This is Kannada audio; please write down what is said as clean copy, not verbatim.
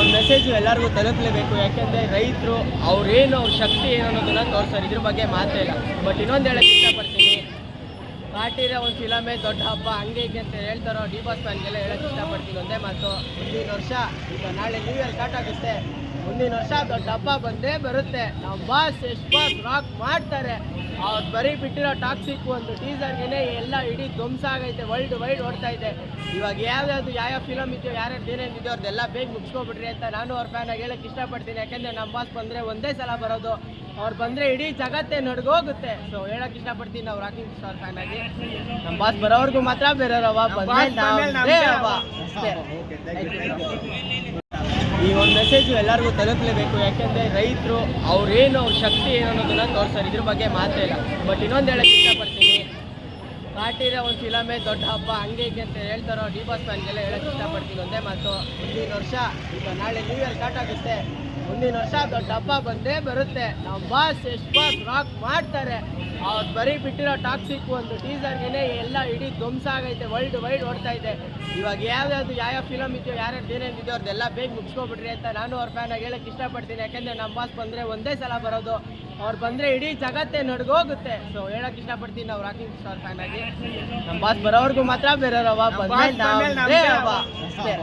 ಒಂದು ಮೆಸೇಜು ಎಲ್ಲರಿಗೂ ತಲುಪಲೇಬೇಕು. ಯಾಕೆಂದರೆ ರೈತರು ಅವ್ರ ಶಕ್ತಿ ಏನು ಅನ್ನೋದನ್ನ ತೋರಿಸ್ತಾರೆ, ಇದ್ರ ಬಗ್ಗೆ ಮಾತೇ ಇಲ್ಲ. ಬಟ್ ಇನ್ನೊಂದು ಹೇಳಕ್ಕೆ ಇಷ್ಟಪಡ್ತೀನಿ, ಕಾಟಿರ ಒಂದು ಫಿಲಮೇ ದೊಡ್ಡ ಹಬ್ಬ ಹಂಗೆ ಹೀಗೆ ಅಂತ ಹೇಳ್ತಾರೋ ಡಿ ಬಾಸ್ ಫ್ಯಾನ್ಗೆಲ್ಲ ಹೇಳಕ್ಕೆ ಇಷ್ಟಪಡ್ತೀನಿ. ಒಂದೇ ಮಾತು, ಮುಂದಿನ ವರ್ಷ ಈಗ ನಾಳೆ ನ್ಯೂ ಇಯರ್ ಸ್ಟಾರ್ಟ್ ಆಗುತ್ತೆ, ಮುಂದಿನ ವರ್ಷ ದೊಡ್ಡ ಹಬ್ಬ ಬಂದೇ ಬರುತ್ತೆ. ನಮ್ಮ ಬಾಸ್ ಬಾಸ್ ರಾಕ್ ಮಾಡ್ತಾರೆ. ಅವ್ರು ಬರೀ ಬಿಟ್ಟಿರೋ ಟಾಕ್ಸಿಕ್ ಒಂದು ಟೀಸರ್ಗೆ ಎಲ್ಲ ಇಡೀ ಧ್ವಂಸ ಆಗೈತೆ, ವರ್ಲ್ಡ್ ವೈಡ್ ಓಡ್ತಾ ಇದೆ. ಇವಾಗ ಯಾವ ಫಿಲಮ್ ಇದೆಯೋ ಯಾರ್ಯಾರು ಏನೇನಿದೆಯೋ ಅವ್ರದ್ದೆಲ್ಲ ಬೇಗ ಮುಗಿಸ್ಕೊಬಿಟ್ರಿ ಅಂತ ನಾನು ಅವ್ರ ಫ್ಯಾನಾಗಿ ಹೇಳಕ್ಕೆ ಇಷ್ಟಪಡ್ತೀನಿ. ಯಾಕೆಂದರೆ ನಮ್ಮ ಬಾಸ್ ಬಂದರೆ ಒಂದೇ ಸಲ ಬರೋದು, ಅವ್ರು ಬಂದರೆ ಇಡೀ ಜಗತ್ತೇ ನಡ್ಗೋಗುತ್ತೆ. ಸೊ ಹೇಳಕ್ಕೆ ಇಷ್ಟಪಡ್ತೀನಿ ನಾವು ರಾಕಿಂಗ್ ಸ್ಟಾರ್ ಫ್ಯಾನ್ ಆಗಿ. ನಮ್ಮ ಬಾಸ್ ಬರೋವರೆಗೂ ಮಾತ್ರ ಬೇರೆಯವ್ರವ ಅಷ್ಟೇ. ಈ ಒಂದು ಮೆಸೇಜು ಎಲ್ಲರಿಗೂ ತಲುಪಲೇಬೇಕು. ಯಾಕೆಂದರೆ ರೈತರು ಅವ್ರ ಶಕ್ತಿ ಏನು ಅನ್ನೋದನ್ನ ತೋರಿಸ್ತಾರೆ, ಇದ್ರ ಬಗ್ಗೆ ಮಾತೇ ಇಲ್ಲ. ಬಟ್ ಇನ್ನೊಂದು ಹೇಳಕ್ಕೆ ಇಷ್ಟಪಡ್ತೀನಿ, ಕಾಟಿರ ಒಂದು ಫಿಲಮೇ ದೊಡ್ಡ ಹಬ್ಬ ಹಂಗೆ ಹೀಗೆ ಅಂತ ಹೇಳ್ತಾರೋ ಡಿ ಬಾಸ್ ಫ್ಯಾನ್ಗೆಲ್ಲ ಹೇಳಕ್ಕೆ ಇಷ್ಟಪಡ್ತೀನಿ. ಒಂದೇ ಮಾತು, ಮುಂದಿನ ವರ್ಷ ಈಗ ನಾಳೆ ನ್ಯೂ ಇಯರ್ ಸ್ಟಾರ್ಟ್ ಆಗುತ್ತೆ, ಮುಂದಿನ ವರ್ಷ ದೊಡ್ಡ ಹಬ್ಬ ಬಂದೇ ಬರುತ್ತೆ. ನಮ್ಮ ಬಾಸ್ ರಾಕ್ ಮಾಡ್ತಾರೆ. ಅವ್ರು ಬರೀ ಬಿಟ್ಟಿರೋ ಟಾಕ್ಸಿಕ್ ಒಂದು ಟೀಸರ್ಗೆ ಎಲ್ಲ ಇಡೀ ಧ್ವಂಸ ಆಗೈತೆ, ವರ್ಲ್ಡ್ ವೈಡ್ ಓಡ್ತಾ ಇದೆ. ಇವಾಗ ಯಾವ ಫಿಲಮ್ ಇದೆಯೋ ಯಾರ್ಯಾರು ಏನೇನಿದೆಯೋ ಅವ್ರದ್ದೆಲ್ಲ ಬೇಗ ಮುಗಿಸ್ಕೊಬಿಟ್ರಿ ಅಂತ ನಾನು ಅವ್ರ ಫ್ಯಾನಾಗಿ ಹೇಳಕ್ಕೆ ಇಷ್ಟಪಡ್ತೀನಿ. ಯಾಕೆಂದರೆ ನಮ್ಮ ಬಾಸ್ ಬಂದರೆ ಒಂದೇ ಸಲ ಬರೋದು, ಅವ್ರು ಬಂದರೆ ಇಡೀ ಜಗತ್ತೇ ನಡ್ಗೋಗುತ್ತೆ. ಸೊ ಹೇಳಕ್ಕೆ ಇಷ್ಟಪಡ್ತೀನಿ ನಾವು ರಾಕಿಂಗ್ ಸ್ಟಾರ್ ಫ್ಯಾನ್ ಆಗಿ. ನಮ್ಮ ಬಾಸ್ ಬರೋವರೆಗೂ ಮಾತ್ರ ಬೇರೆಯವ್ರವ ಅಷ್ಟೇ.